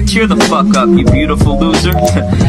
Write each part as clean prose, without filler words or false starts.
Cheer the fuck up, you beautiful loser.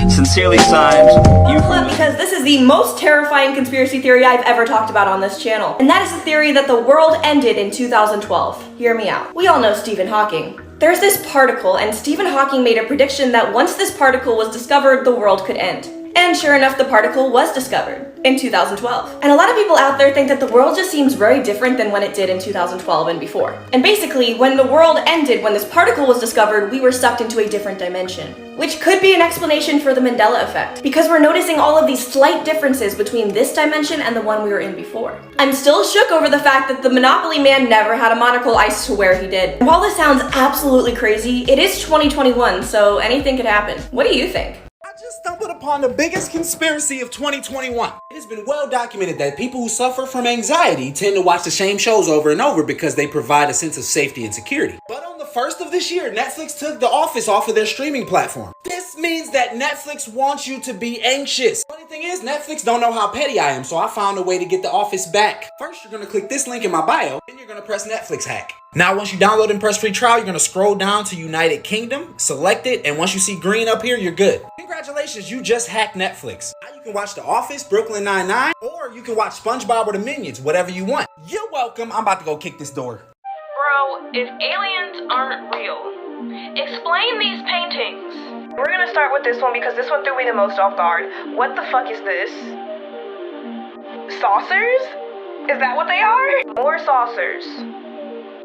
Sincerely signed, you. Because this is the most terrifying conspiracy theory I've ever talked about on this channel. And that is the theory that the world ended in 2012. Hear me out. We all know Stephen Hawking. There's this particle, and Stephen Hawking made a prediction that once this particle was discovered, the world could end. And sure enough, the particle was discovered in 2012. And a lot of people out there think that the world just seems very different than when it did in 2012 and before. And basically, when the world ended, when this particle was discovered, we were sucked into a different dimension. Which could be an explanation for the Mandela effect, because we're noticing all of these slight differences between this dimension and the one we were in before. I'm still shook over the fact that the Monopoly man never had a monocle, I swear he did. And while this sounds absolutely crazy, it is 2021, so anything could happen. What do you think? Just stumbled upon the biggest conspiracy of 2021. It has been well documented that people who suffer from anxiety tend to watch the same shows over and over because they provide a sense of safety and security. But on the 1st of this year, Netflix took The Office off of their streaming platform. This means that Netflix wants you to be anxious. Funny thing is, Netflix don't know how petty I am, so I found a way to get The Office back. First, you're gonna click this link in my bio, then you're gonna press Netflix hack. Now, once you download and press free trial, you're gonna scroll down to United Kingdom, select it, and once you see green up here, you're good. Congratulations, you just hacked Netflix. Now you can watch The Office, Brooklyn Nine-Nine, or you can watch SpongeBob or the Minions, whatever you want. You're welcome. I'm about to go kick this door. Bro, if aliens aren't real, explain these paintings. We're gonna start with this one because this one threw me the most off guard. What the fuck is this? Saucers? Is that what they are? More saucers.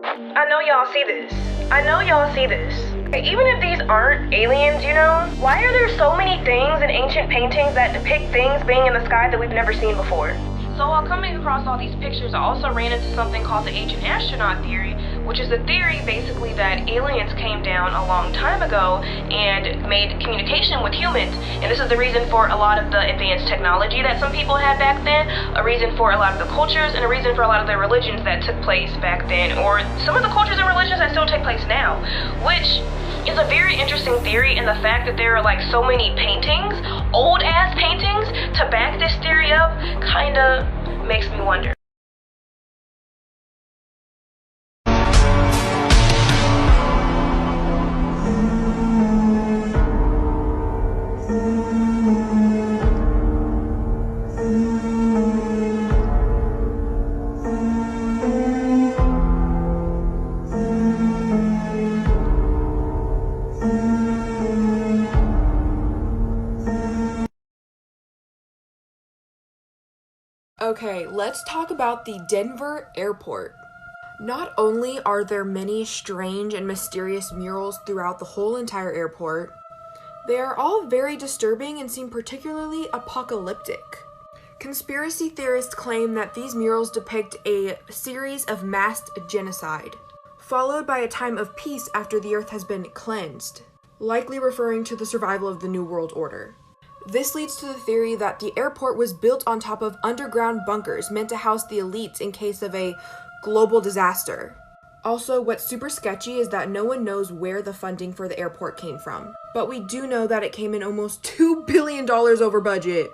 I know y'all see this. Even if these aren't aliens, you know, why are there so many things in ancient paintings that depict things being in the sky that we've never seen before? So while coming across all these pictures, I also ran into something called the ancient astronaut theory, which is a theory basically that aliens came down a long time ago and made communication with humans. And this is the reason for a lot of the advanced technology that some people had back then, a reason for a lot of the cultures, and a reason for a lot of the religions that took place back then, or some of the cultures and religions that still take place now, which is a very interesting theory. And the fact that there are like so many paintings, old ass paintings, to back this theory up kinda makes me wonder. Okay, let's talk about the Denver airport. Not only are there many strange and mysterious murals throughout the whole entire airport, they are all very disturbing and seem particularly apocalyptic. Conspiracy theorists claim that these murals depict a series of massed genocide, followed by a time of peace after the earth has been cleansed, likely referring to the survival of the New World Order. This leads to the theory that the airport was built on top of underground bunkers meant to house the elites in case of a global disaster. Also, what's super sketchy is that no one knows where the funding for the airport came from, but we do know that it came in almost $2 billion over budget.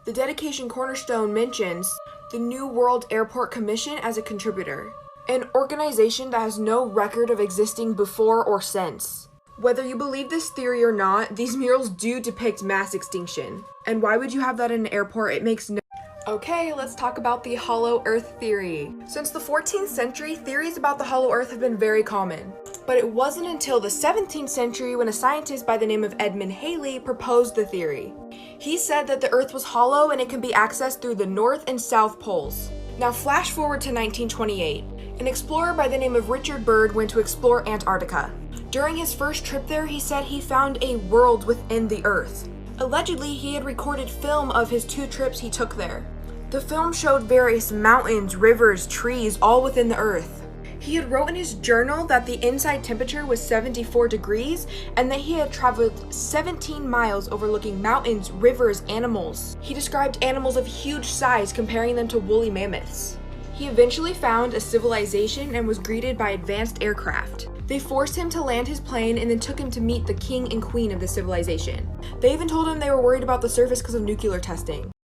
The dedication cornerstone mentions the New World Airport Commission as a contributor, an organization that has no record of existing before or since. Whether you believe this theory or not, these murals do depict mass extinction. And why would you have that in an airport? It makes no— Okay, let's talk about the Hollow Earth theory. Since the 14th century, theories about the Hollow Earth have been very common. But it wasn't until the 17th century when a scientist by the name of Edmund Halley proposed the theory. He said that the Earth was hollow and it can be accessed through the North and South poles. Now flash forward to 1928. An explorer by the name of Richard Byrd went to explore Antarctica. During his first trip there, he said he found a world within the Earth. Allegedly, he had recorded film of his 2 trips he took there. The film showed various mountains, rivers, trees, all within the Earth. He had wrote in his journal that the inside temperature was 74 degrees and that he had traveled 17 miles overlooking mountains, rivers, animals. He described animals of huge size, comparing them to woolly mammoths. He eventually found a civilization and was greeted by advanced aircraft. They forced him to land his plane and then took him to meet the king and queen of the civilization. They even told him they were worried about the surface because of nuclear testing.